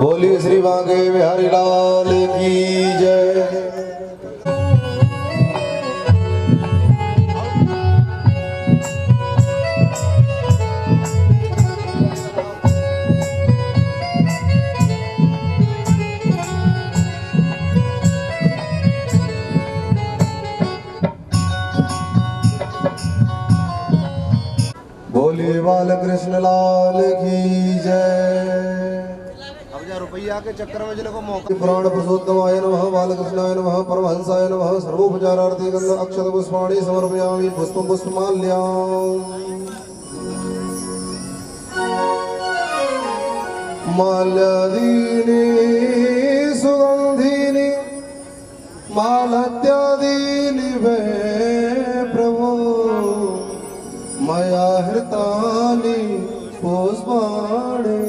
बोलिए श्री बांके बिहारी लाल की जय। बोलिए बालकृष्ण लाल की जय। रुपया के चक्कर में जिनको मौका पुराण पुरुषोत्तमाय नमः बालकृष्णाय नमः परमहंसाय नमः सर्वोपचारार्थे गंध अक्षत पुष्पाणि समर्पयामि पुष्पं पुष्पमाल्याम् माल्यादीनि सुगंधीनि मालत्यादीनि वे प्रभो मया हृतानि पुष्पाणि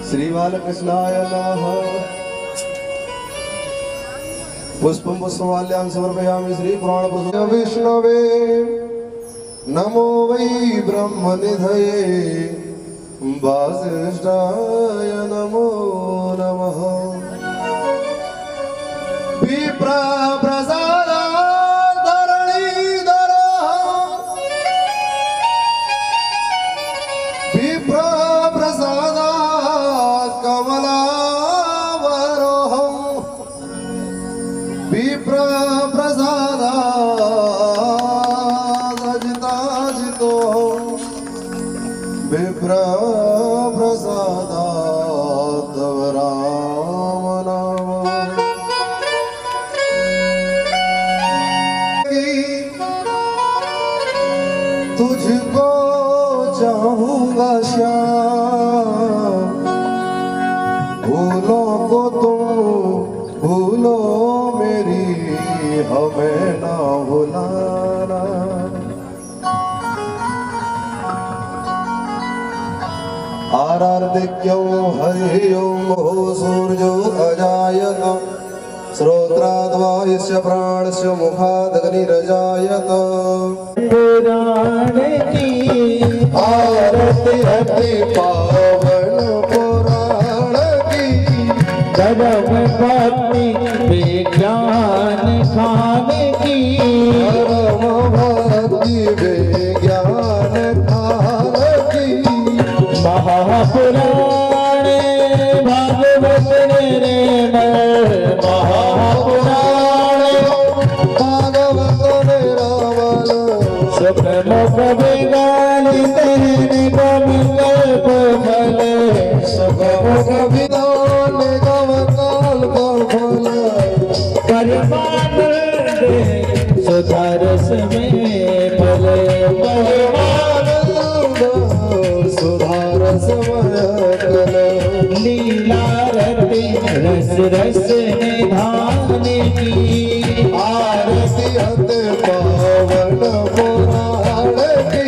श्री बालकृष्णाय नमः पुष्पं पुष्पमाल्यां समर्पयामि श्री पुराण पुरुषाय विष्णवे नमो वै ब्रह्मनिधये वासिष्ठाय नमो नमः विप्र प्रसाद तुझको चाहूंगा श्याम भूलो को तुम भूलो मेरी हमें ना भुलाना। आरार्धिक्यों हरि ओम सूर्यो अजायत श्रोत्राद्वायस्य प्राणस्य मुखादग्निरजायत। पुराण की आरती अति पावन पुराण की धर्म भक्ति विज्ञान खान की धर्म भक्ति विज्ञान खान की महापुराण भागवत रे महापुराण भागवत निरामल सुखमुख विगाली तेने कमकल्प फल सुखमुख विदान कमकल्प फल परमानंद सुधारस में फल परमानंद सुधारस मय कल लीला रति रस रस निधान की आरती अति पावन पुराण की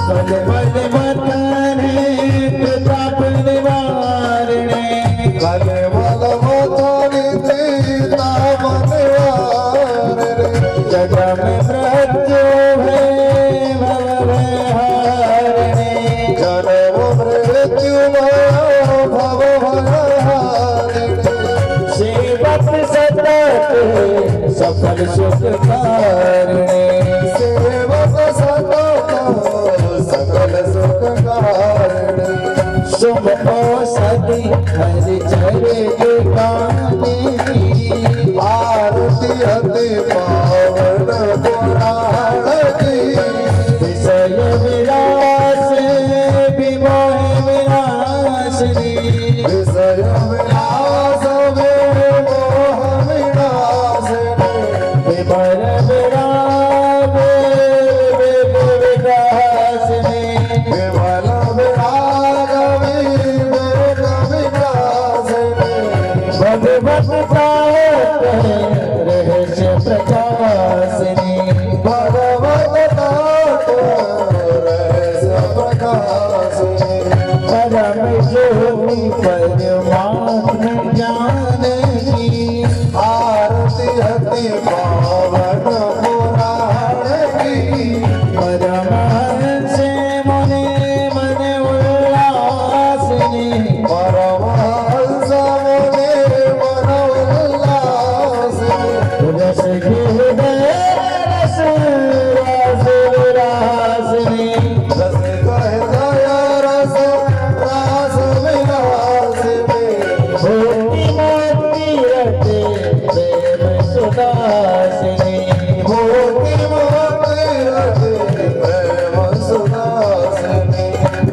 पद पद मतने प्रताप निवारणे कले बल मोतनी सीता मनवारे जगम मृत्यु है भवहारिणे जन्म मृत्यु भव भयहारिणे सेवक सतत सफल सुख कारिणे सेवक सतत सकल सुख कारिणे शुभ औषधि हरि चरे गाने आरती अति पावन पुराण की विषय विलास विमोह विनाशिनी विषय विलास मोह विनाशिनी विमल विराग विकासिनी विमल विराग विवेक विकासिनी भगवत रहस्य प्रकाशिनी भगवत रहस्य प्रकाशिनी परम ज्योति परमात्म ज्ञान की आरती अति पावन पुराण की परमहंस मुनि मन उल्लासिनी परमहंस मुनि मन उल्लासिनी रस हृदय रस रस विलासिनी रस हृदय रस रास विलासिनी भक्ति मोक्ति रते प्रेम सुदासिनी भक्ति मोक्ति रते प्रेम सुदासिनी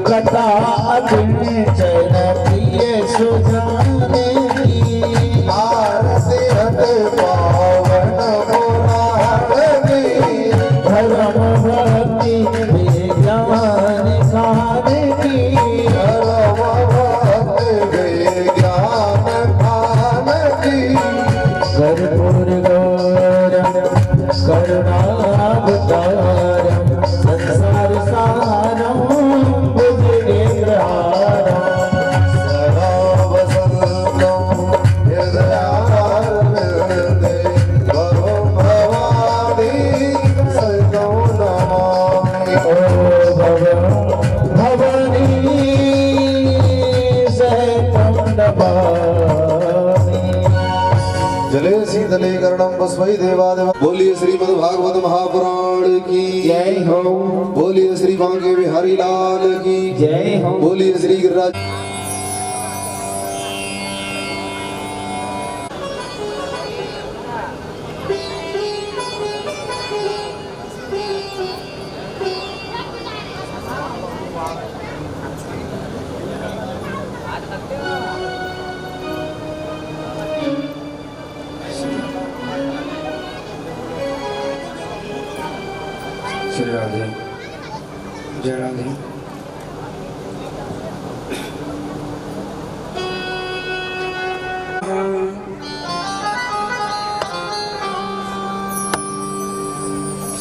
कथा अकिंचन प्रिय सुजाने की आरती अति पावन पुराण की धर्म भक्ति विज्ञान खान की परम भक्ति विज्ञान खान की कर्पूर गौरम करुणावतारम संसार सारम भुजगेन्द्रहारम सदा वसन्तं हृदयारविन्दे वरुं भवानी सहितं नमामि ओ भवनी सहितं नमामि। जले शीतले कर्णं पुष्पै देवादेव। बोलिए श्रीमद् भागवत महापुराण की जय हो बोलिए श्री बांके बिहारी लाल की जय हो बोलिए श्री गिरिराज। श्री राधे जय राधे।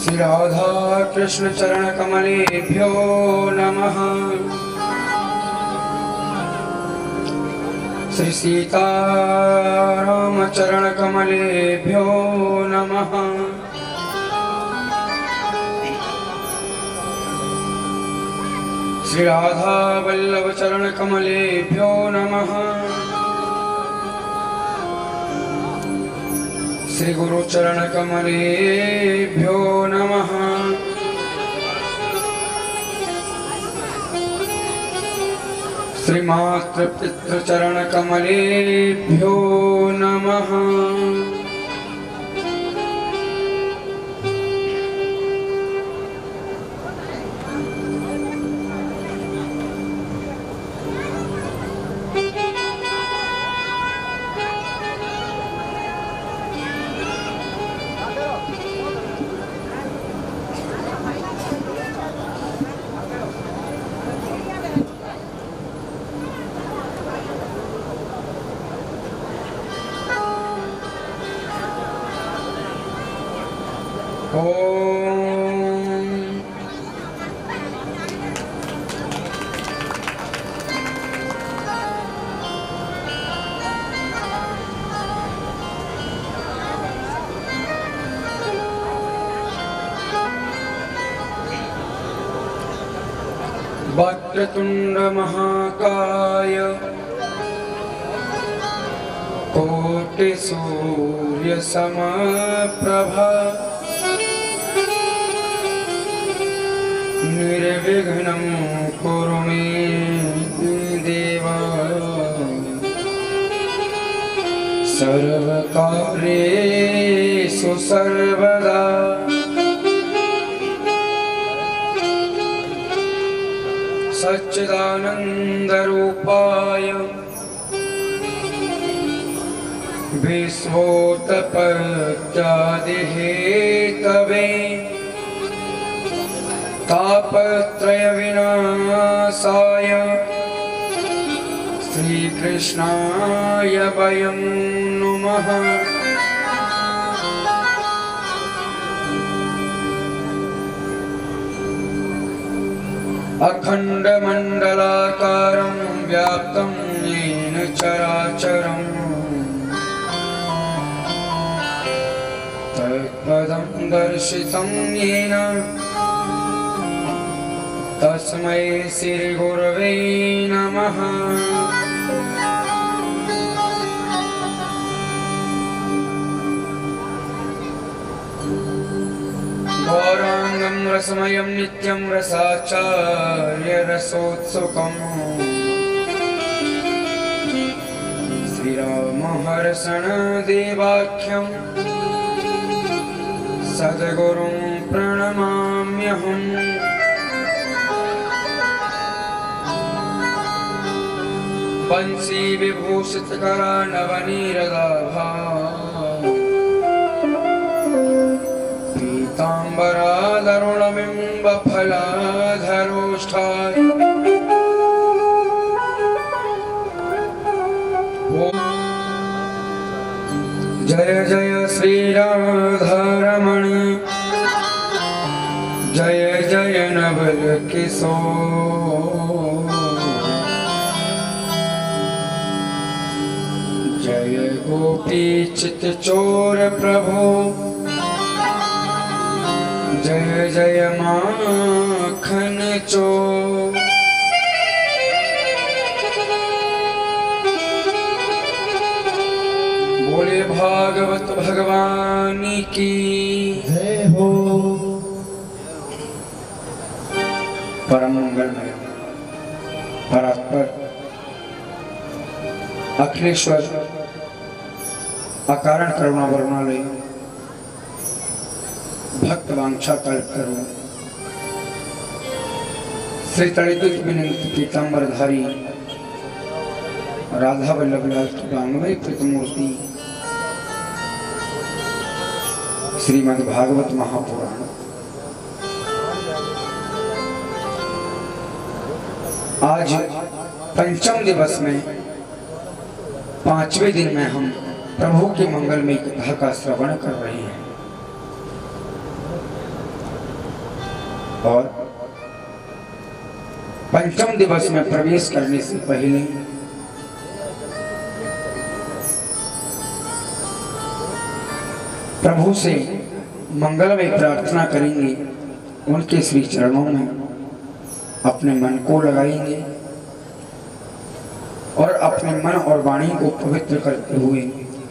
श्री राधा कृष्ण चरण कमलेभ्यो नमः। श्री सीताराम चरण कमलेभ्यो नमः। श्री राधा वल्लभ चरण कमलेभ्यो नमः। श्री गुरु चरण कमलेभ्यो नमः। श्री मातृ पितृ चरण कमलेभ्यो नमः। वक्रतुंड महाकाय कोटि सूर्य समप्रभा निर्विघ्नं कुरु मे देवा सर्वकार्येषु सर्वदा सच्चिदानन्दरूपाय विश्वोत्पत्त्यादिहेतवे तापत्रयविनाशाय श्रीकृष्णाय वयं नुमः। अखंडमंडलाकारं व्याप्तं येन चराचरम् तत्पदं दर्शितं येन तस्मै श्रीगुरवे नमः। गौरांगं रसमयं नित्यं रसाचार्य रसोत्सुकम् श्रीरामहर्षण देवाख्यं सद्गुरुं प्रणमाम्यहम्। बंसी विभूषित करा नवनीरदाभा पीताम्बरादरुणबिम्ब फलाधरोष्ठाय जय जय श्री राधारमण जय जय नवल किशोर जय गोपी चित चोर प्रभु जय जय माखन चोर। बोले भागवत भगवान की जय हो। परम मंगलमय परात्पर अखिलेश्वर अकारण करुणा वरुणालय भक्त वांछा कल्प करो श्री तड़ित विनंत पीताम्बरधारी राधा वल्लभ लाल की बांगमय प्रतिमूर्ति श्रीमद् भागवत महापुराण आज पंचम दिवस में पांचवें दिन में हम प्रभु के मंगलमय कथा का श्रवण कर रहे हैं और पंचम दिवस में प्रवेश करने से पहले प्रभु से मंगलमय प्रार्थना करेंगे, उनके श्री चरणों में अपने मन को लगाएंगे और अपने मन और वाणी को पवित्र करते हुए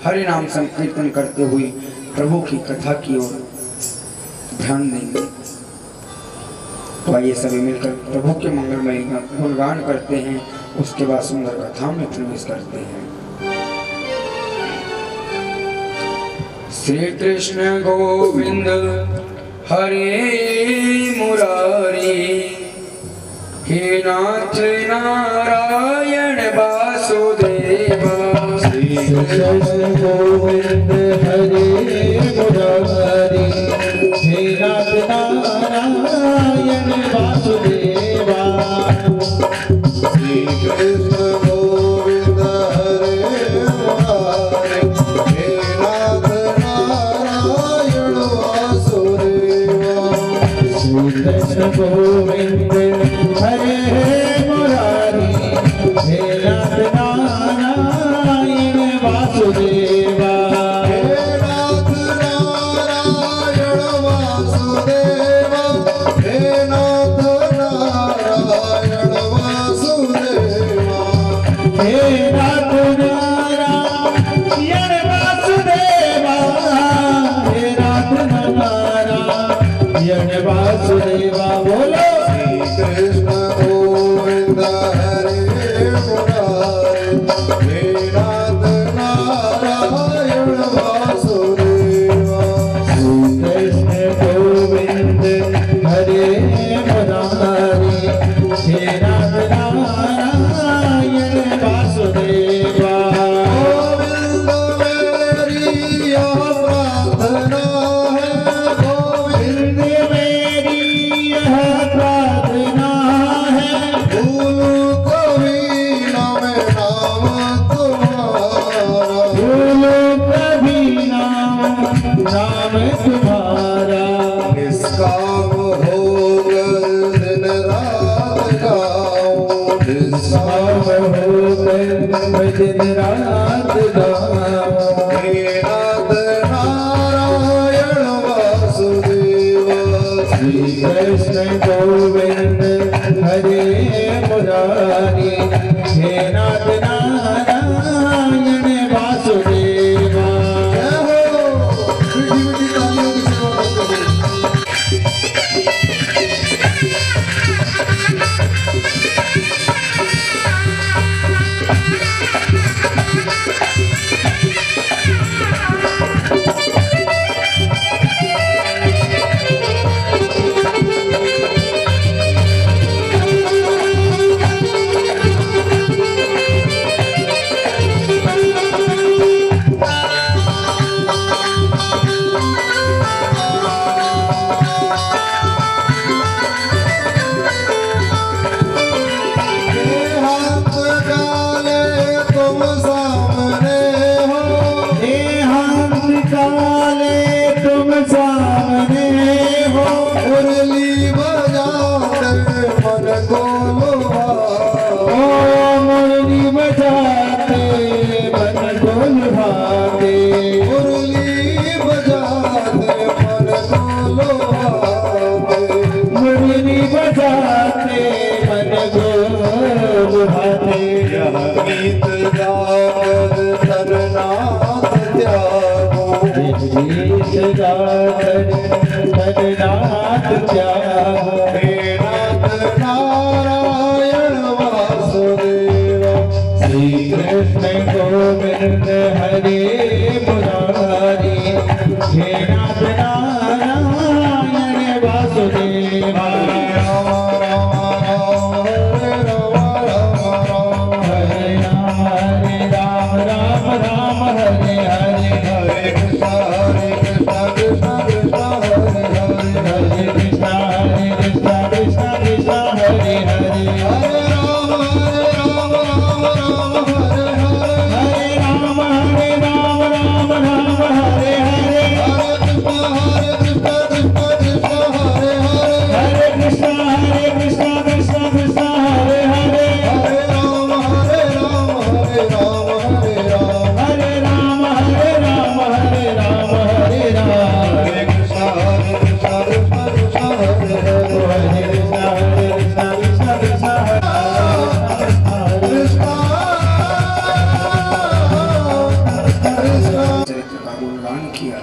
हरि नाम संकीर्तन करते हुए प्रभु की कथा की ओर ध्यान देंगे। तो आइए सभी मिलकर प्रभु के मंगलमय गुणगान करते हैं, उसके बाद सुंदर कथा में प्रवेश करते हैं। श्री कृष्ण गोविंद हरे मुरारी हे नाथ नारायण वासुदेवा। श्री कृष्ण गोविंद हरे मुरारी हे नाथ नारायण वासुदेवा। श्री कृष्ण गोविंद हरे मुरारी हे नाथ नारायण वासुदेवा। श्री कृष्ण गोविंद हरे मुरारी हे नाथ नारायण वासुदेवा। हे नाथ नारायण वासुदेवा। हे नाथ नारायण वासुदेवा। हे नाथ नारायण वासुदेवा। हे नाथ नारायण वासुदेवा। बोलो कृष्ण गोविंद हरे मुरारी हे नाथ नारायण वासुदेवा। कृष्ण गोविंद हरे मुरारी हे नाथ नारायण वासुदेवा। गोविंद मेरी यह प्रार्थना है। गोविंद मेरी यह प्रार्थना है। भूलू कभी न मैं नाम तुम्हारा। भूलो कभी नाम तुम्हारा। निष्काम होकर दिन रात गाऊं। निष्काम हो मैं दिन रात गाऊं। हे नाथ नारायण वासुदेव श्री कृष्ण गोविंद हरे मुरारी, हे नाथ नारायण वासुदेवा। जय हो। मीठी मीठी तालियों की सेवा करते हुए नारायण वासुदेव श्री कृष्ण गोविंद हरे मुरारी, हे नाथ नारायण वासुदेवा। राम राम हरे राम राम राम हरे हरे, हरे कृष्ण कृष्ण कृष्ण हरे कृष्ण कृष्ण कृष्ण हरे हरे, हरे राम हरे राम राम राम हरे हरे, हरे कृष्ण कृष्ण कृष्ण हरे हरे हरे राम हरे राम हरे राम हरे राम हरे राम हरे राम हरे राम, हरे कृष्ण कृष्ण कृष्ण हरे हरे हरे कृष्ण कृष्ण कृष्ण हरे चरित्र का गुणगान किया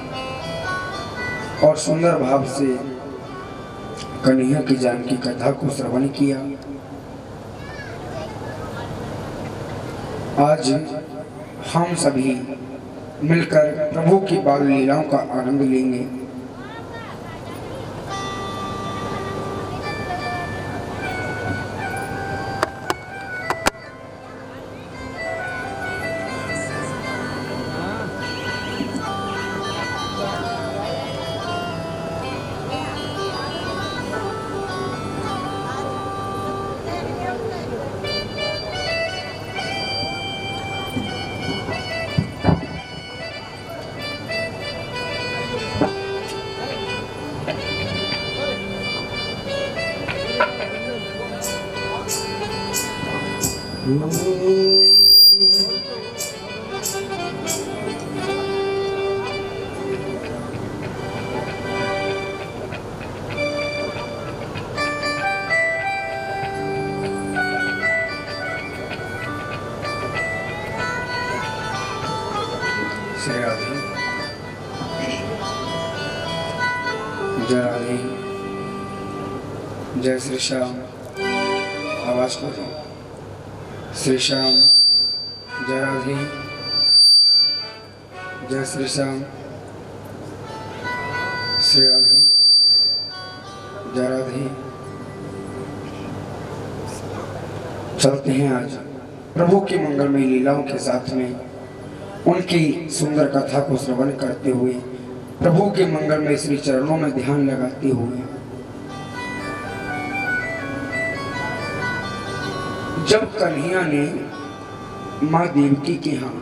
और सुंदर भाव से कन्हैया की जानकी कथा को श्रवण किया। आज हम सभी मिलकर प्रभु की बाल लीलाओं का आनंद लेंगे। श्री राधे जय राधे जय श्री श्याम। आवाज करो श्री श्याम जय राधे जय श्री श्याम। श्री राधे जय राधे। चलते हैं आज प्रभु की मंगलमय लीलाओं के साथ में उनकी सुंदर कथा को श्रवण करते हुए प्रभु के मंगलमय श्री चरणों में ध्यान लगाते हुए। जब कन्हैया ने माँ देवकी के यहाँ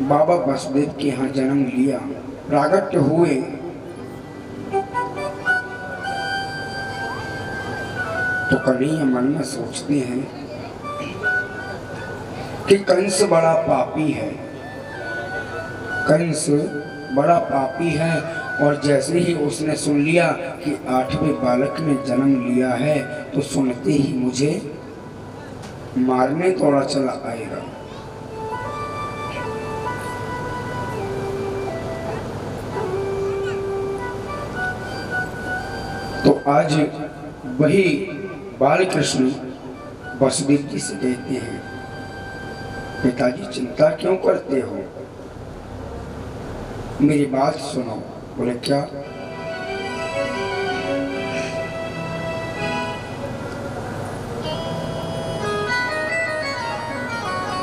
बाबा वसुदेव के यहाँ जन्म लिया, प्रागट्य हुए, तो कन्हैया मन में सोचते हैं कि कंस बड़ा पापी है, कंस बड़ा पापी है। और जैसे ही उसने सुन लिया कि 8वें बालक ने जन्म लिया है तो सुनते ही मुझे मारने दौड़ा चला आएगा। तो आज वही बाल कृष्ण वसुदेव जी से कहते हैं, पिताजी चिंता क्यों करते हो, मेरी बात सुनो। बोले क्या?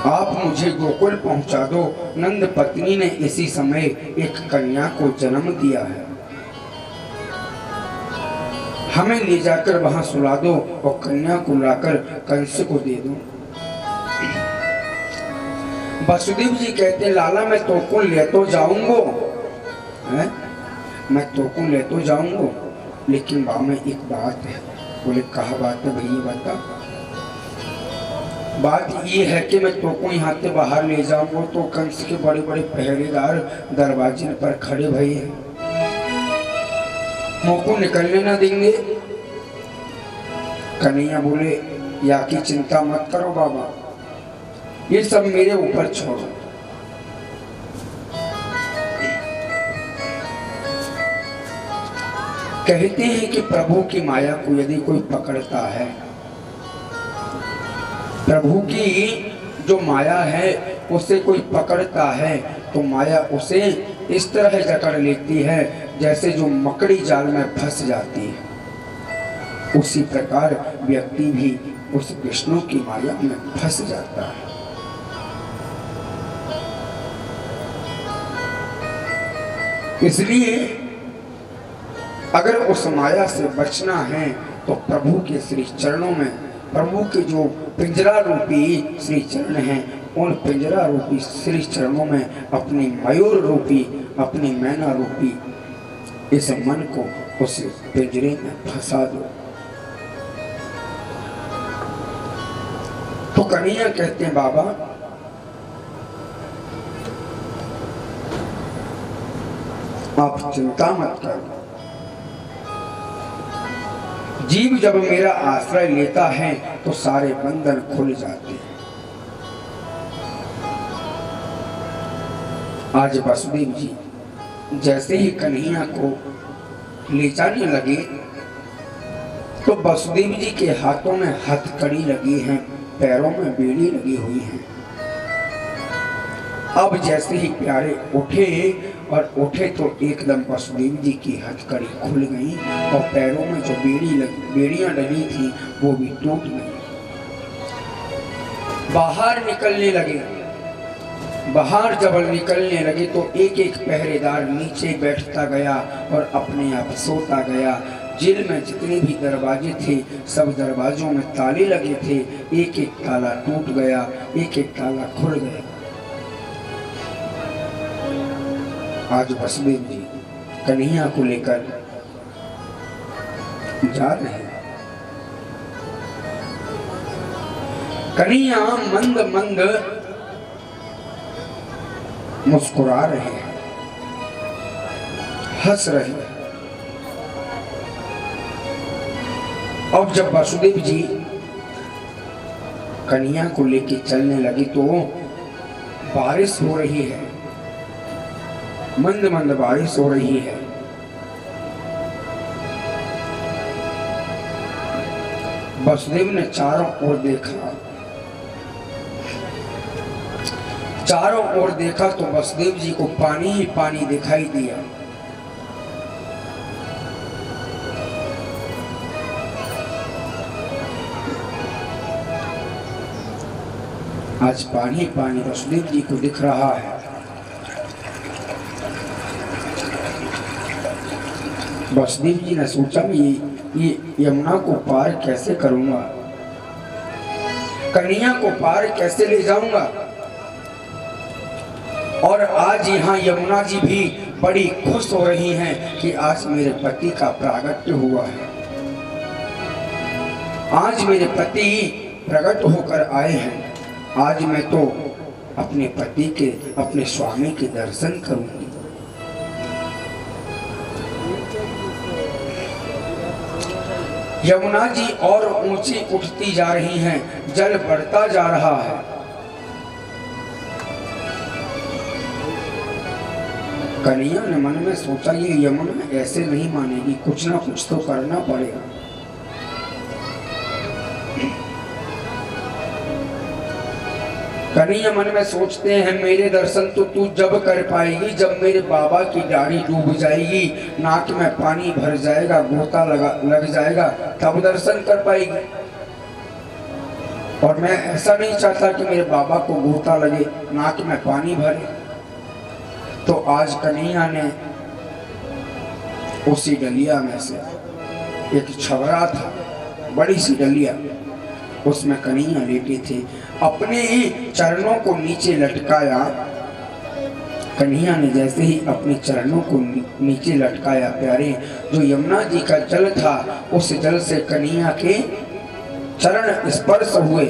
आप मुझे गोकुल पहुंचा दो। नंद पत्नी ने इसी समय एक कन्या को जन्म दिया है, हमें ले जाकर वहां सुला दो और कन्या को लाकर कंस को दे दो। वसुदेव जी कहते, लाला मैं तो ले तो जाऊंगो, मैं तो ले तो जाऊंगो, लेकिन वहां में एक बात है। बोले कहा बात है भैया बता। बात ये है कि मैं तो यहाँ से बाहर ले जाऊंगा तो कंस के बड़े बड़े पहरेदार दरवाजे पर खड़े भई हैं, मुझको निकलने ना देंगे। कन्हैया बोले या की चिंता मत करो बाबा, ये सब मेरे ऊपर छोड़ो। कहते हैं कि प्रभु की माया को यदि कोई पकड़ता है, प्रभु की जो माया है उसे कोई पकड़ता है तो माया उसे इस तरह जकड़ लेती है जैसे जो मकड़ी जाल में फंस जाती है। उसी प्रकार व्यक्ति भी उस विष्णु की माया में फंस जाता है। इसलिए अगर उस माया से बचना है तो प्रभु के श्री चरणों में, प्रभु के जो पिंजरा रूपी श्री चरण हैं, उन पिंजरा रूपी श्री चरणों में अपनी मयूर रूपी, अपनी मैना रूपी इस मन को उस पिंजरे में फंसा दो। तो कन्हैया कहते हैं बाबा आप चिंता मत करो, जीव जब मेरा आश्रय लेता है तो सारे बंधन खुल जाते हैं। आज वसुदेव जी जैसे ही कन्हैया को ले जाने लगे तो वसुदेव जी के हाथों में हथकड़ी लगी है, पैरों में बेड़ी लगी हुई है। अब जैसे ही प्यारे उठे और उठे तो एकदम वसुदेव जी की हथकड़ी खुल गई और पैरों में जो बेड़ियां डली थी वो भी टूट गई। बाहर निकलने लगे, बाहर जब निकलने लगे तो एक एक पहरेदार नीचे बैठता गया और अपने आप सोता गया। जेल में जितने भी दरवाजे थे सब दरवाजों में ताले लगे थे, एक एक ताला टूट गया, एक एक ताला खुल गया। आज वसुदेव जी कन्हैया को लेकर जा रहे हैं। कन्हैया मंद मंद मुस्कुरा रहे हैं, हंस रहे हैं। अब जब वसुदेव जी कन्हैया को लेकर चलने लगी तो बारिश हो रही है, मंद मंद बारिश हो रही है। वसुदेव ने चारों ओर देखा, चारों ओर देखा तो वसुदेव जी को पानी ही पानी दिखाई दिया। आज पानी पानी वसुदेव जी को दिख रहा है। वसुदेव जी ने सोचा ये यमुना को पार कैसे करूंगा, कन्हैया को पार कैसे ले जाऊंगा। और आज यहाँ यमुना जी भी बड़ी खुश हो रही हैं कि आज मेरे पति का प्रागट्य हुआ है, आज मेरे पति प्रकट होकर आए हैं। आज मैं तो अपने पति के, अपने स्वामी के दर्शन करूंगी। यमुना जी और ऊंची उठती जा रही हैं, जल बढ़ता जा रहा है। कन्हैया ने मन में सोचा ये यमुना ऐसे नहीं मानेगी, कुछ ना कुछ तो करना पड़ेगा। कन्हैया मन में सोचते हैं मेरे दर्शन तो तू जब कर पाएगी जब मेरे बाबा की दाढ़ी डूब जाएगी, नाक में पानी भर जाएगा, गोता लग जाएगा, तब दर्शन कर पाएगी। और मैं ऐसा नहीं चाहता कि मेरे बाबा को गोता लगे, नाक में पानी भरे। तो आज कन्हैया ने उसी डलिया में से एक छबरा था, बड़ी सी डलिया, उसमें कन्हैया लेटे थे, अपने ही चरणों को नीचे लटकाया। कन्हैया ने जैसे ही अपने चरणों को नीचे लटकाया, प्यारे जो यमुना जी का जल था उस जल से कन्हैया के चरण स्पर्श हुए।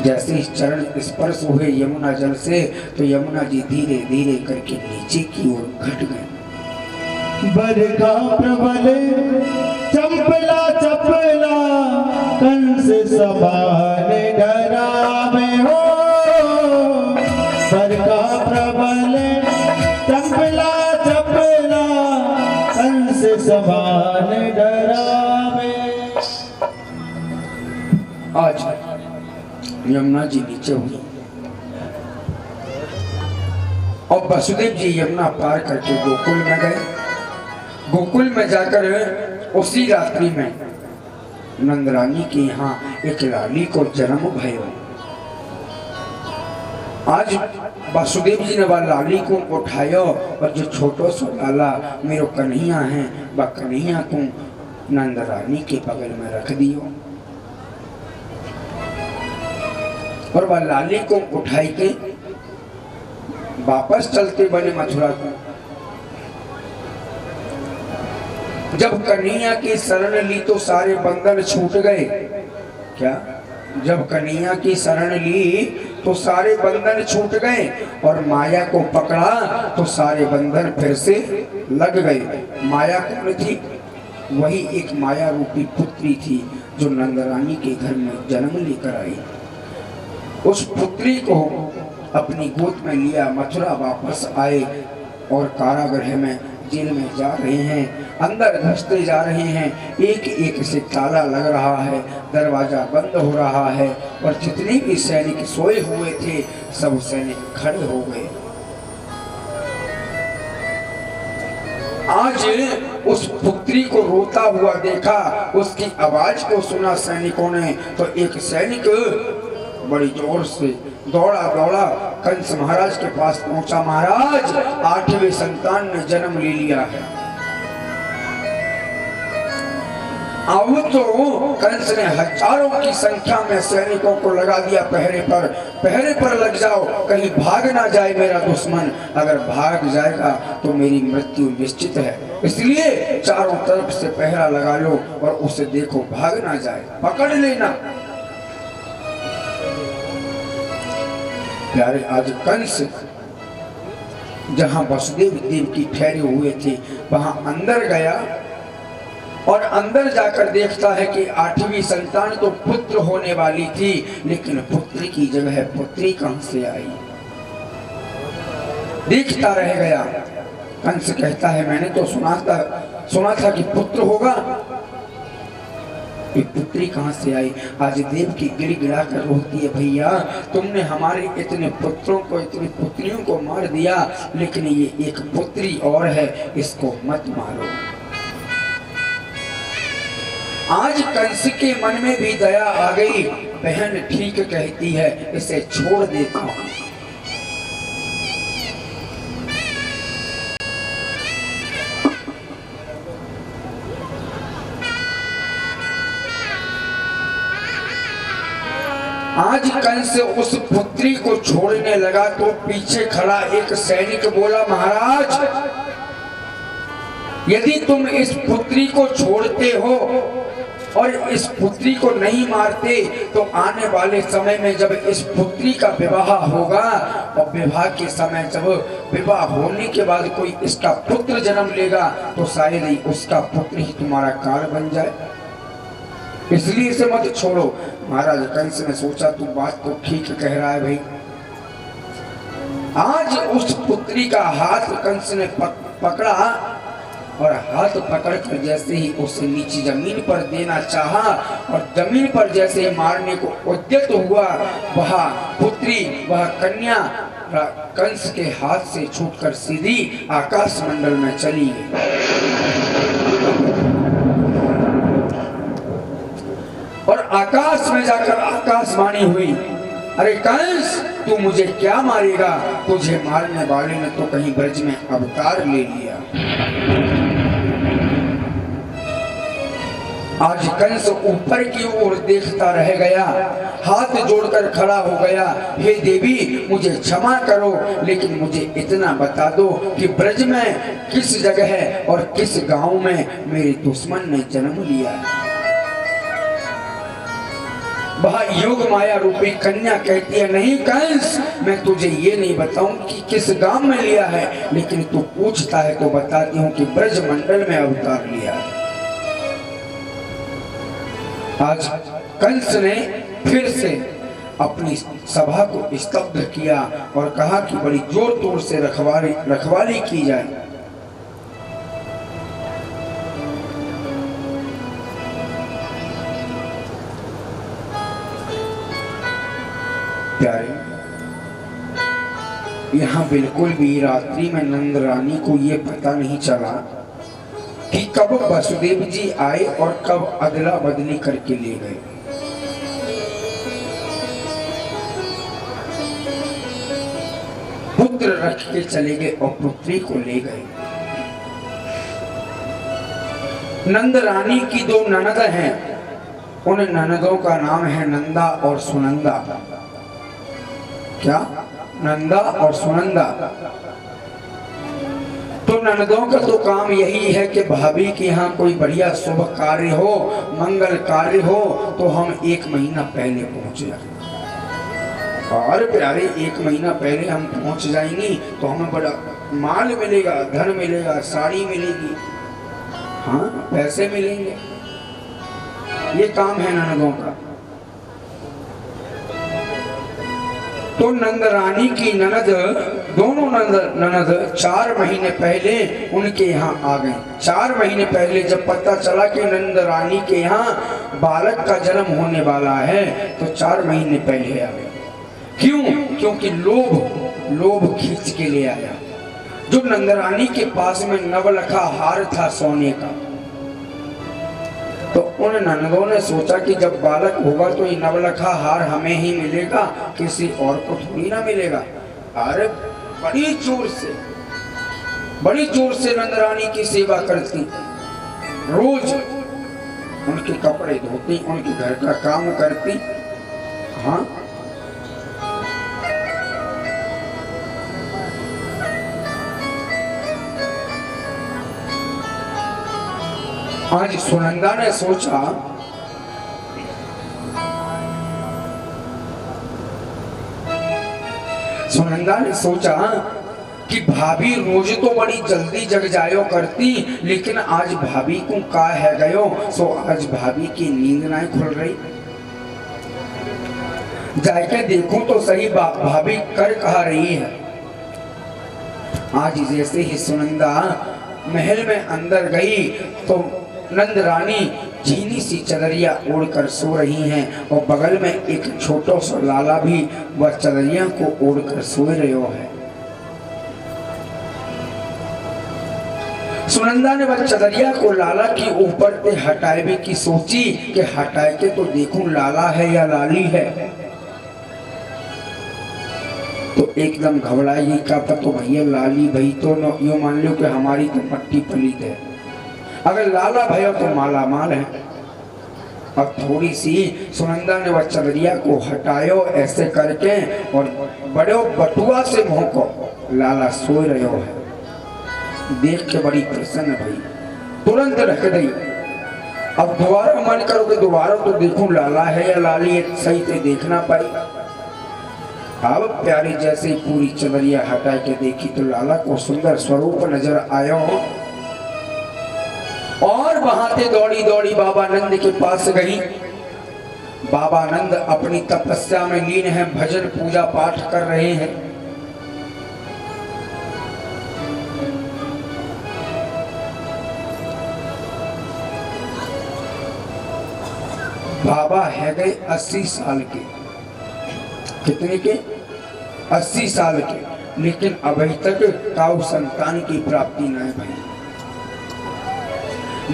जैसे ही चरण स्पर्श हुए यमुना जल से, तो यमुना जी धीरे धीरे करके नीचे की ओर घट गए। बरखा प्रबल चंपला चपला कंस सभान डरावे हो। बरखा प्रबल चंपला चपला कंस सभान डरावे। आज यमुना जी नीचे हुई और वसुदेव जी यमुना पार करके गोकुल में गए। गोकुल में जाकर उसी रात्रि में नंदरानी के यहाँ एक लाली को जन्म भयो। आज वसुदेव जी ने वह लाली को उठाया और जो छोटो सो लाला मेरो कन्हैया है वह कन्हैया को नंदरानी के बगल में रख दियो और वह लाली को उठाई के वापस चलते बने मथुरा को। जब कन्हैया की शरण ली तो सारे बंधन छूट गए। क्या? जब कन्हैया की शरण ली तो सारे बंधन छूट गए और माया को पकड़ा तो सारे बंधन फिर से लग गए। माया कौन थी? वही एक माया रूपी पुत्री थी जो नंदरानी के घर में जन्म लेकर आई। उस पुत्री को अपनी गोद में लिया, मथुरा वापस आए और कारागृह में, जेल में जा रहे हैं, अंदर घुसते जा रहे हैं। एक एक से ताला लग रहा है, दरवाजा बंद हो रहा है और जितने भी सैनिक सोए हुए थे सब सैनिक खड़े हो गए। आज उस पुत्री को रोता हुआ देखा, उसकी आवाज को सुना सैनिकों ने, तो एक सैनिक बड़ी जोर से दौड़ा कंस महाराज के पास पहुंचा। महाराज, 8वें संतान ने जन्म ले लिया है। अब तो कंस ने हजारों की संख्या में सैनिकों को लगा दिया पहरे पर लग जाओ, कहीं भाग ना जाए मेरा दुश्मन। अगर भाग जाएगा तो मेरी मृत्यु निश्चित है, इसलिए चारों तरफ से पहरा लगा लो और उसे देखो भाग ना जाए, पकड़ लेना। प्यारे, आज कंस जहां वसुदेव देव की ठहरे हुए थे वहां अंदर गया और अंदर जाकर देखता है कि 8वीं संतान तो पुत्र होने वाली थी, लेकिन पुत्री की जगह पुत्री कहां से आई? देखता रह गया। कंस कहता है मैंने तो सुना था कि पुत्र होगा, एक पुत्री कहां से आई? आज देव की गिड़गिड़ा कर रोती है, भैया तुमने हमारे इतने पुत्रों को, इतनी पुत्रियों को मार दिया, लेकिन ये एक पुत्री और है, इसको मत मारो। आज कंस के मन में भी दया आ गई। बहन ठीक कहती है, इसे छोड़ देता हूं। आज कंस उस पुत्री को छोड़ने लगा तो पीछे खड़ा एक सैनिक बोला, महाराज यदि तुम इस पुत्री को छोड़ते हो और इस पुत्री को नहीं मारते तो आने वाले समय में जब इस पुत्री का विवाह होगा और विवाह के समय जब विवाह होने के बाद कोई इसका पुत्र जन्म लेगा तो शायद ही उसका पुत्र ही तुम्हारा काल बन जाए, इसलिए इसे मत छोड़ो। महाराज कंस ने सोचा तू बात तो ठीक कह रहा है भाई। आज उस पुत्री का हाथ कंस ने पकड़ा और हाथ पकड़कर जैसे ही उसे नीचे जमीन पर देना चाहा और जमीन पर जैसे मारने को उद्यत हुआ, वह पुत्री वह कन्या कंस के हाथ से छूटकर सीधी आकाश मंडल में चली गई। और आकाश में जाकर आकाशवाणी हुई, अरे कंस तू मुझे क्या मारेगा, तुझे मारने वाले ने तो कहीं ब्रज में अवतार ले लिया। आज कंस ऊपर की ओर देखता रह गया, हाथ जोड़कर खड़ा हो गया, हे देवी मुझे क्षमा करो, लेकिन मुझे इतना बता दो कि ब्रज में किस जगह और किस गांव में मेरे दुश्मन ने जन्म लिया। वह योग माया रूपी कन्या कहती है, नहीं कंस मैं तुझे ये नहीं बताऊं कि किस गांव में लिया है, लेकिन तू पूछता है तो बताती हूँ कि ब्रज मंडल में अवतार लिया। आज कंस ने फिर से अपनी सभा को स्तब्ध किया और कहा कि बड़ी जोर तोड़ से रखवाली की जाए। प्यारे, यहाँ बिल्कुल भी रात्रि में नंद रानी को ये पता नहीं चला कि कब वसुदेव जी आए और कब अदला बदली करके ले गए। पुत्र रख के चले गए और पुत्री को ले गए। नंद रानी की दो ननद हैं, उन ननदों का नाम है नंदा और सुनंदा। क्या? नंदा और सुनंदा। तो ननदों का तो काम यही है कि भाभी के यहाँ कोई बढ़िया शुभ कार्य हो, मंगल कार्य हो तो हम 1 महीना पहले पहुंच जाएंगे। और प्यारे 1 महीना पहले हम पहुंच जाएंगे तो हमें बड़ा माल मिलेगा, धन मिलेगा, साड़ी मिलेगी, हाँ पैसे मिलेंगे। ये काम है ननदों का। तो नंद रानी की ननद, दोनों ननद 4 महीने पहले उनके यहाँ आ गए। 4 महीने पहले जब पता चला कि नंद रानी के यहाँ बालक का जन्म होने वाला है तो 4 महीने पहले आ गए। क्यों? क्योंकि लोभ खींच के ले आया। जो नंद रानी के पास में नवलखा हार था सोने का, तो उन ननदों ने सोचा कि जब बालक होगा तो ये नवलखा हार हमें ही मिलेगा, किसी और को थोड़ी ना मिलेगा। अरे बड़ी जोर से नंद रानी की सेवा करती, रोज उनके कपड़े धोती, उनके घर का काम करती। हाँ, आज सुनंदा ने सोचा कि भाभी रोज तो बड़ी जल्दी जग जायो करती, लेकिन आज भाभी को का है गयो, सो आज भाभी की नींद नहीं खुल रही। जाके देखूं तो सही भाभी कर कहा रही है। आज जैसे ही सुनंदा महल में अंदर गई तो नंद रानी झीनी सी चदरिया ओढ़कर सो रही हैं और बगल में एक छोटा सा लाला भी वह चदरिया को ओढ़कर सो रहे है। सुनंदा ने वह चदरिया को लाला की ऊपर से हटाए भी की सोची कि हटाए के तो देखूं लाला है या लाली है। तो एकदम घबराई का तो भैया लाली भाई तो यूं मान लो कि हमारी तो पट्टी पलीत है, अगर लाला भैया तो माला माल है। अब थोड़ी सी सुनंदा ने वह चदरिया को हटायो ऐसे करके और बड़े बटुआ से मुंह को लाला सो रहे है। देख के बड़ी प्रसन्न भई, तुरंत रख गई। अब दोबारा मन करो कि दोबारा तो देखूं लाला है या लाली है, सही से देखना पाई। अब प्यारी जैसे ही पूरी चदरिया हटा के देखी तो लाला को सुंदर स्वरूप नजर आयो और वहां से दौड़ी दौड़ी बाबा नंद के पास गई। बाबा नंद अपनी तपस्या में लीन है, भजन पूजा पाठ कर रहे हैं। बाबा है गए 80 साल के। कितने के? 80 साल के, लेकिन अभी तक काऊ संतान की प्राप्ति न भई।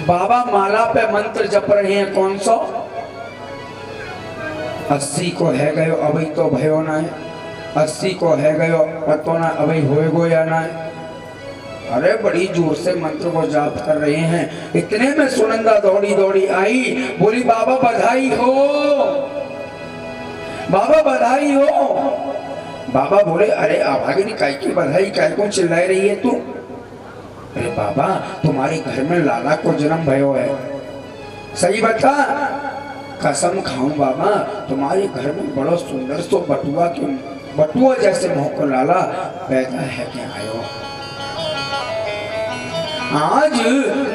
बाबा माला पे मंत्र जप रहे हैं, कौन सा? 80 को है गयो अभी तो भयो ना है, 80 को है गयो पतो ना अभी होएगो या ना है। अरे बड़ी जोर से मंत्र को जाप कर रहे हैं। इतने में सुनंदा दौड़ी दौड़ी आई, बोली बाबा बधाई हो, बाबा बधाई हो। बाबा बोले अरे अभागिनी काय की बधाई, काय को चिल्लाई रही है तू? अरे बाबा तुम्हारे घर में लाला को जन्म भयो है, सही बता। कसम खाऊं बाबा तुम्हारे घर में बड़ो सुंदर सो बटुआ जैसे मुंह को लाला पैदा है के आयो। आज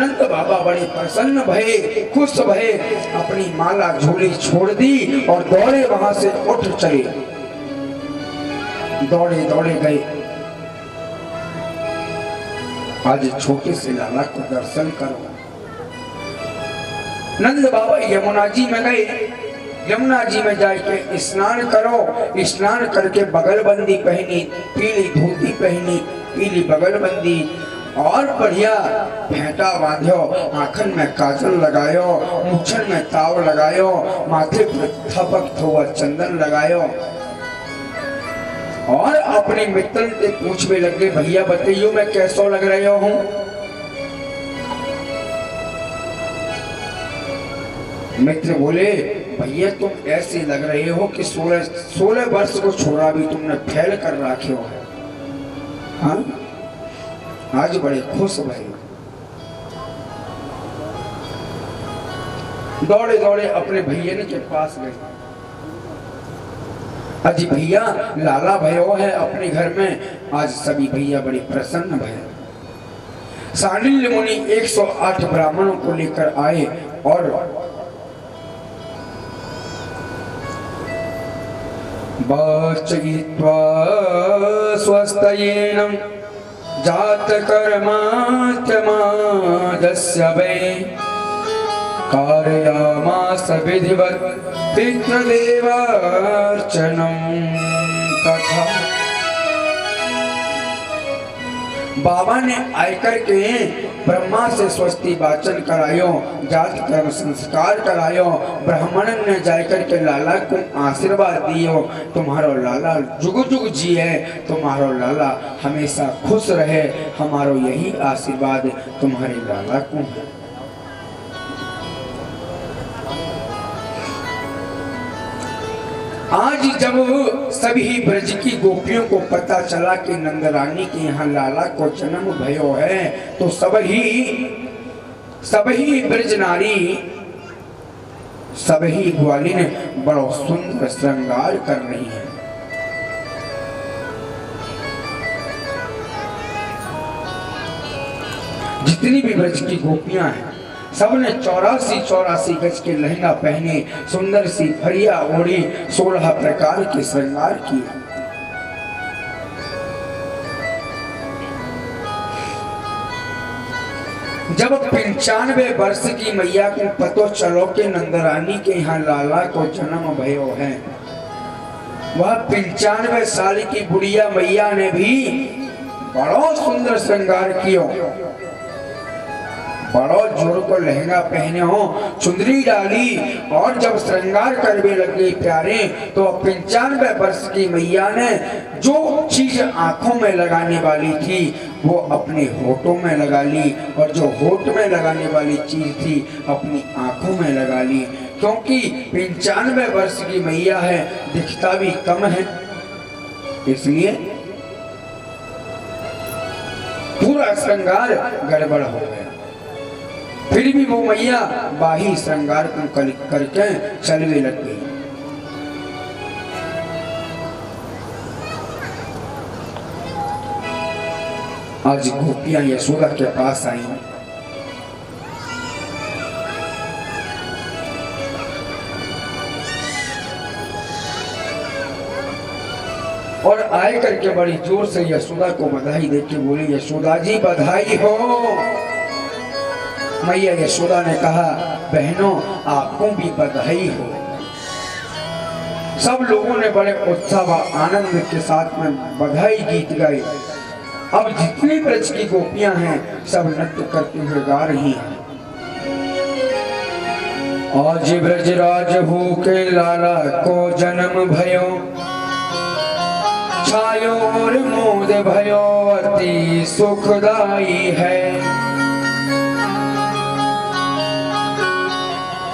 नंद बाबा बड़े प्रसन्न भये, खुश भये, अपनी माला झोली छोड़ दी और दौड़े वहां से उठ चले। दौड़े दौड़े गए। आज छोटे से लाला को दर्शन करो। नंद बाबा यमुना जी में गए। यमुना जी में जाके स्नान करो। स्नान करके बगलबंदी पहनी, पीली धोती पहनी, पीली बगलबंदी और बढ़िया फेंटा बांधो, आंखन में काजल लगायो, मूछन में ताव लगायो, माथे पर थपक हुआ चंदन लगायो और अपने मित्र से पूछने लगे भैया बताइयो मैं कैसो लग रहा हूँ। मित्र बोले भैया तुम ऐसे लग रहे हो कि 16 वर्ष को छोड़ा भी तुमने फैल कर रखे हो है। हाँ? आज बड़े खुश भये। दौड़े दौड़े अपने भैया के पास गए। अजी भैया लाला भयो है अपने घर में। आज सभी भैया बड़े प्रसन्न भये। सांडिल्य मुनि 108 ब्राह्मणों को लेकर आए और वाचयित्वा स्वस्तयेन जात कर्मात्मादस्य वै कारयामास विधिवत् पितृदेवार्चनं तथा। बाबा ने आकर के ब्रह्मा से स्वस्ति वाचन करायो, जात कर्म संस्कार करायो। ब्राह्मण ने जाकर के लाला को आशीर्वाद दियो, तुम्हारो लाला जुग जुग जिए, तुम्हारो लाला हमेशा खुश रहे। हमारो यही आशीर्वाद तुम्हारे लाला को है। आज जब सभी ब्रज की गोपियों को पता चला कि नंदरानी के यहाँ लाला को जन्म भयो है तो सभी ब्रज नारी, सभी ग्वालिन बड़ो सुंदर श्रृंगार कर रही हैं। जितनी भी ब्रज की गोपियां हैं सबने 84 गज के लहंगा पहने, सुंदर सी फरिया ओढ़ी, 16 प्रकार के श्रृंगार किए। जब 95 वर्ष की मैया को पतो चलो के नंदरानी के यहाँ लाला को जन्म भयो है, वह 95 साल की बुढ़िया मैया ने भी बड़ो सुंदर श्रृंगार कियो। बड़ो जोर को लहंगा पहने हो, चुंदरी डाली और जब श्रृंगार करने लगे प्यारे तो 95 वर्ष की मैया ने जो चीज आंखों में लगाने वाली थी वो अपने होठों में लगा ली और जो होठ में लगाने वाली चीज थी अपनी आंखों में लगा ली। क्योंकि 95 वर्ष की मैया है, दिखता भी कम है, इसलिए पूरा श्रृंगार गड़बड़ हो गया। फिर भी वो मैया बाही श्रृंगार को करके चलने लग गई। आज गोपियां यशोदा के पास आई और आए करके बड़ी जोर से यशोदा को बधाई देके बोली, यशोदा जी बधाई हो। मैया यशोदा ने कहा, बहनों आपको भी बधाई हो। सब लोगों ने बड़े उत्साह व आनंद के साथ में बधाई गीत गाए। अब जितनी ब्रज की गोपियां हैं सब नृत्य करते हुए गा रही हैं। आज ब्रजराज हो के लाला को जन्म भयो, छायो और मोद भयो अति सुखदाई है।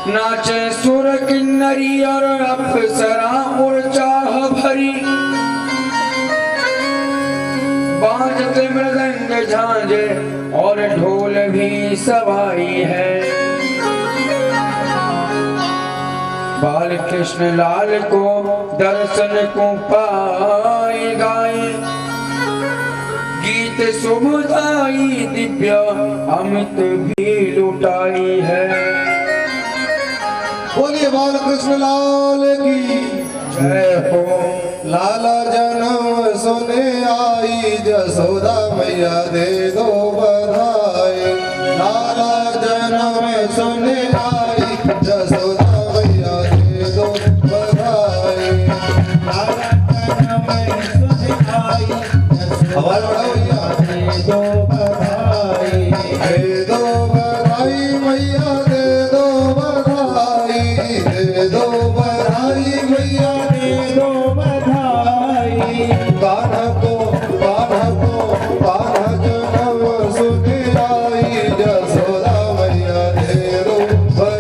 नाचे सुर किन्नरी और अप्सरा और चाह भरी, बाजते मृदंग झांझे और ढोल भी सवाई है। बाल कृष्ण लाल को दर्शन को पाए गाए, गीत सुबुदाई दिव्य अमित भी लुटाई है। बोलिए बाल कृष्ण लाल की जय हो। लाला जन्म सुने आई, जसोदा मैया दे दो बधाई। लाला जन्म सुने आई, जसोदा मैया दे दो बधाई। लाला जन्म सुने आई, आवाज बढ़ाओ भैया, दे दो बधाई। दे दो बधाई मैया दे दो बधाई, दे दो बधाई मैया दे दो बधाई। कान्हा को कान्हा जन्म सुने आई, जसोदा मैया दे दो बधाई।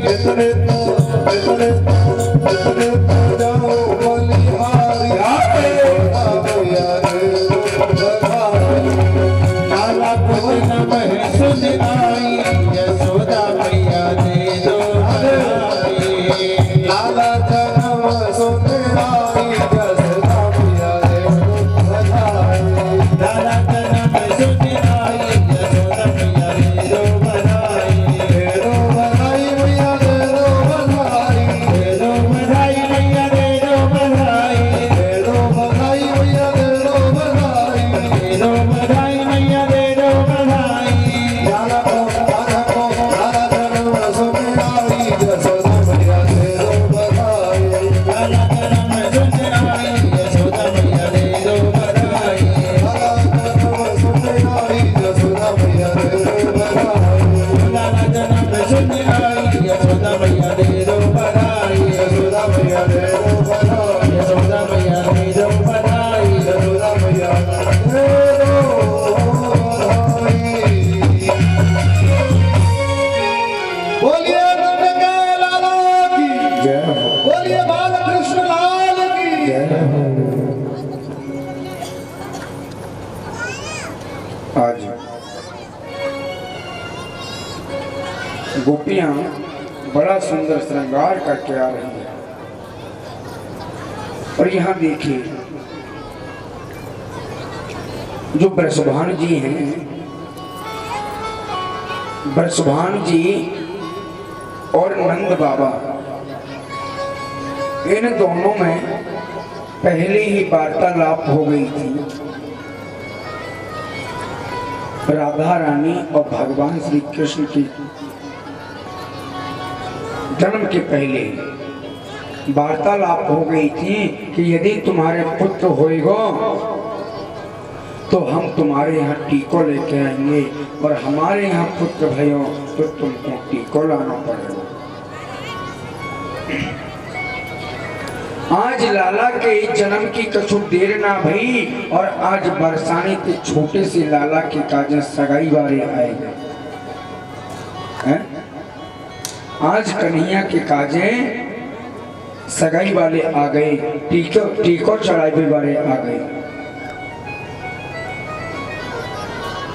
इतने जाओ बलिहारी लाला को न बह सुन आई यशोदा मैया दे दो बधाई। लाला जन्म सुन आई यशोदा मैया दे दो बधाई। लाला जन्म सुन आई यशोदा मैया दे दो बधाई। दे दो बधाई मैया दे दो बधाई। दे दो बधाई मैया दे दो बधाई। दे दो बधाई मैया दे दो बधाई। दे दो बधाई मैया दे दो बधाई। लाला जन्म सुन आई यशोदा मैया दे दो बधाई। लाला जन्म सुन आई यशोदा मैया दे दो बधाई। लाला जन्म सुन आई यशोदा मैया दे दो बधाई। लाला जन्म सुन आई यशोदा मैया दे दो बधाई। यशोदा मैया दे दो बधाई। यशोदा मैया दे दो बधाई। यशोदा मैया दे दो बधाई। बोलिए नंद के लाला की जय हो बोलिए बालकृष्ण लाल की जय हो। आज गोपियां बड़ा सुंदर श्रृंगार करके आ रही है और यहाँ देखिए जो ब्रजभान जी हैं, ब्रजभान जी और नंद बाबा, इन दोनों में पहले ही वार्तालाप हो गई थी। राधा रानी और भगवान श्री कृष्ण की जन्म के पहले वार्तालाप हो गई थी कि यदि तुम्हारे पुत्र होएगा तो हम तुम्हारे यहाँ टीको लेके आएंगे और हमारे यहाँ पुत्र भयो तो तुमको टीको लाना पड़ेगा। आज लाला के जन्म की कछु देर ना भई और आज बरसाने के छोटे से लाला के काज सगाई वाले आएगा। आज कन्हैया के काजे सगाई वाले आ गए, टीको चढ़ाई वाले आ गए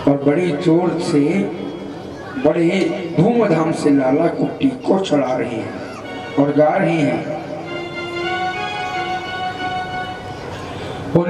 और बड़ी जोर से बड़े धूमधाम से लाला को टीको चढ़ा रहे हैं और गा रहे हैं।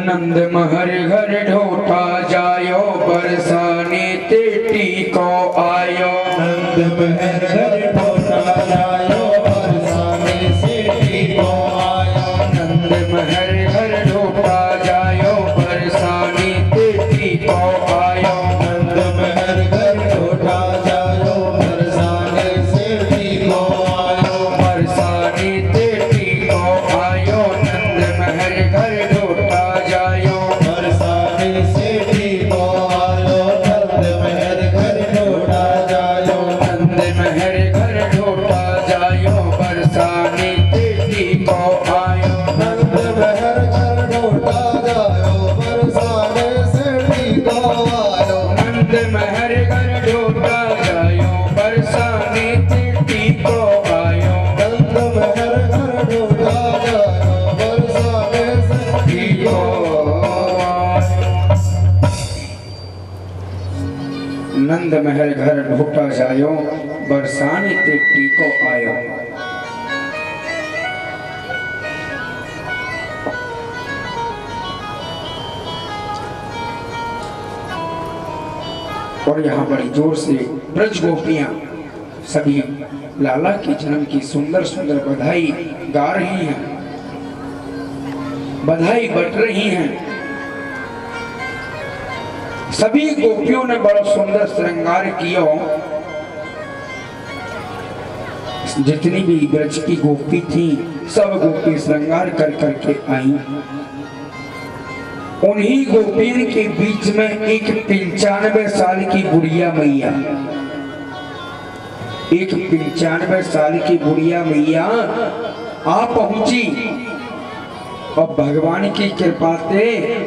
नंद महर घर ढोटा जायो बरसाने ते टीको आयो। नंद महर घर ढोटा जायो बरसाने से टीको आयो। नंद महर घर ढोटा जायो बरसाने ते टीको आयो। नंद महर घर ढोटा जायो बरसाने से टीको आयो। बरसाने ते टीको आयो। नंद महर घर ढोटा जायो बरसाने से टीको आयो। नंद महर घर ढोटा जायो। नंद महर घर ढोटा जायो बरसाने ते टीको आयो। नंद महर घर ढोटा जायो बरसाने से टीको आयो। नंद महर घर ढोटा जायो बरसाने ते टीको आयो। नंद महर घर ढोटा जायो बरसाने से टीको नंद महल घर ढोटा जायो बरसाने ते टीको आयो। और यहाँ बड़ी जोर से ब्रज गोपियां सभी लाला के जन्म की सुंदर सुंदर बधाई गा रही हैं, बधाई बट रही हैं। सभी गोपियों ने बड़ा सुंदर श्रृंगार किया। जितनी भी ब्रज की गोपी थी सब गोपी श्रृंगार कर करके आई। उन्हीं गोपियों के बीच में एक 95 साल की बुढ़िया मैया, एक 95 साल की बुढ़िया मैया आ पहुंची और भगवान की कृपा से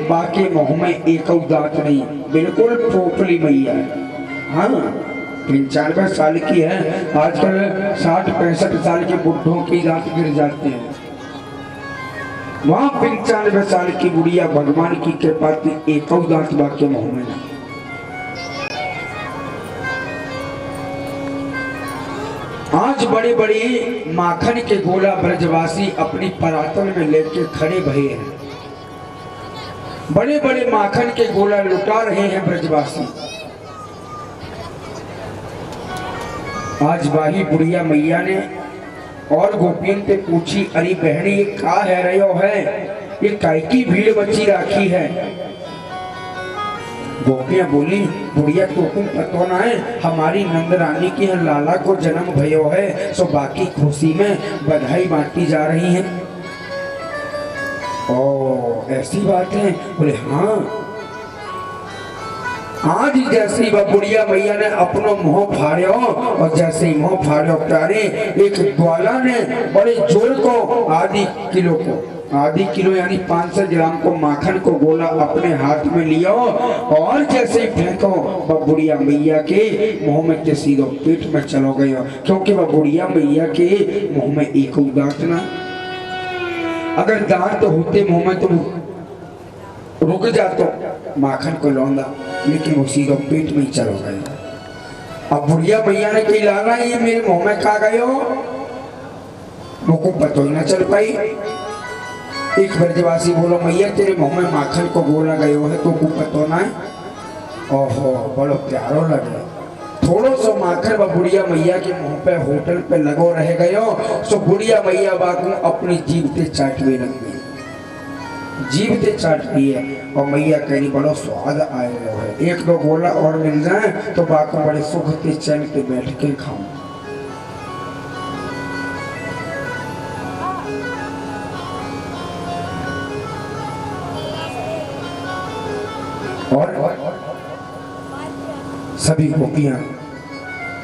बाकी मुंह में एक दांत नहीं, बिल्कुल पोपली मैया। हाँ, 95 साल की है, आजकल 60-65 साल के बुढ़ों की दांत गिर जाते हैं। वहां 95 साल की बुढ़िया भगवान की कृपा थी, एक दांत बाकी मुंह में नहीं। आज बड़ी बड़ी माखन के गोला ब्रजवासी अपनी परातन में लेके खड़े भये हैं। बड़े बड़े माखन के गोला लुटा रहे हैं ब्रजवासी। आज बाही बुढ़िया मैया ने और गोपियन पे पूछी, अरे बहनी ये का है रहो है, ये काय की भीड़ बची राखी है। गोपियां बोली, बुढ़िया तो तुम पतो ना है, हमारी नंद रानी की लाला को जन्म भयो है, सो बाकी खुशी में बधाई बांटी जा रही हैं। ओ ऐसी बात है? बोले हाँ। आज जैसे ही बुढ़िया मैया ने अपनो मुंह फाड़ो और जैसे ही मुंह फाड़ो प्यारे, एक ग्वाला ने बड़े जोर को आधी किलो यानी 500 ग्राम को माखन को गोला अपने हाथ में लिया और जैसे ही फेंको वह बुढ़िया मैया के मुंह में के सीधो पेट में चलो गया, क्योंकि वह बुढ़िया मैया के मुंह में एक दांत ना, अगर दांत होते मुंह में तो रुक जातो माखन को लौंदा, लेकिन वो सीधो पेट में ही चलो गया। अब बुढ़िया मैया ने कही, लाला ये मेरे मुंह में खा गयो, मुझको पता ही ना चल पाई। एक ब्रजवासी बोलो, मैया तेरे मुंह में माखन को गोला गयो है तो पतो ना है। ओहो बड़ो प्यारो लगे। थोड़ो सो माखन व बुढ़िया मैया के मुंह पे होटल पे लगो रह गयो, सो बुढ़िया मैया बाकू अपनी जीभ ते चाटवे लग गई, जीभ ते चाट रही है और मैया कह रही बड़ो स्वाद आए है, 1-2 गोला और मिल जाए तो बाकू बड़े सुख ते चैन के बैठ के खाऊं। और सभी गोपियां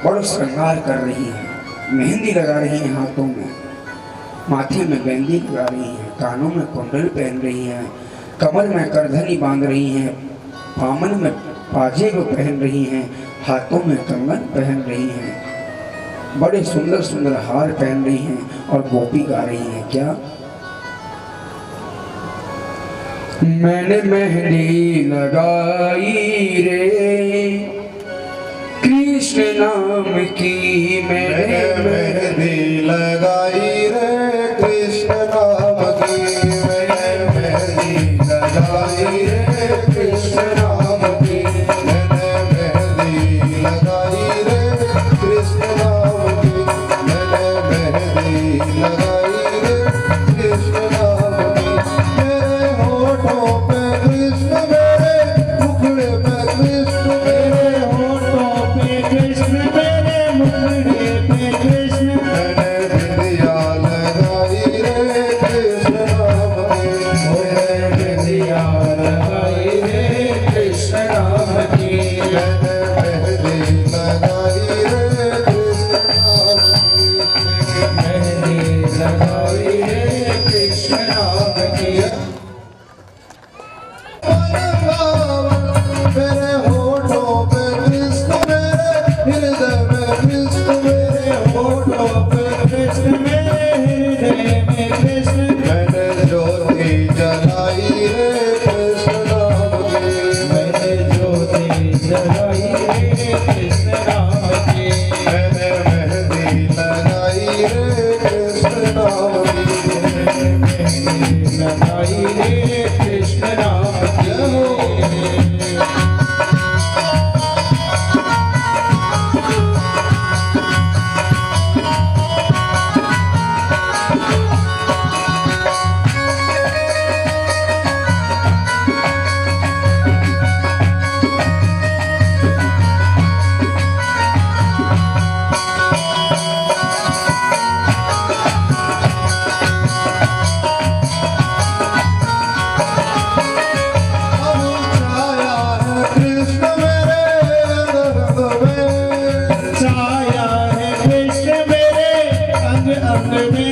बड़ो श्रृंगार कर रही हैं, मेहंदी लगा रही हैं हाथों में, माथे में मेहंदी लगा रही हैं, कानों में कुंडल पहन रही हैं, कमर में करधनी बांध रही हैं, पामन में पाजेब पहन रही हैं, हाथों में कंगन पहन रही हैं, बड़े सुंदर सुंदर हार पहन रही हैं और गोपी गा रही हैं क्या, मैंने मेहंदी लगाई रे कृष्ण नाम की, मैंने मेहंदी लगाई रे कृष्ण नाम की, मैंने मेहंदी लगाई रे कृष्ण नाम की, मैंने मेहंदी लगाई रे कृष्ण नाम की, मैंने मेहंदी लगाई रे कृष्ण नाम की, मेरे होठों पे कृष्ण, मेरे मुखड़े पे कृष्ण, मेरे होठों पे कृष्ण, मेरे मुखड़े पे कृष्ण, मैंने बिंदिया लगाई रे कृष्ण नाम की, मैंने बिंदिया लगाई रे कृष्ण नाम की, मैंने मेहंदी लगाई रे कृष्ण नाम की, मेहंदी लगाई रे कृष्ण नाम की। मेरे होठों पे कृष्ण, मेरे हृदय में कृष्ण, मेरे होठों पे कृष्ण, मेरे हृदय में कृष्ण, मैंने ज्योति जलाई रे कृष्ण नाम की, मैंने ज्योति जलाई रे कृष्ण नाम की, मैंने मेहंदी लगाई रे कृष्ण नाम की, मैंने मेहंदी लगाई रे कृष्ण नाम की। छाया है कृष्ण मेरे अंग अंग में,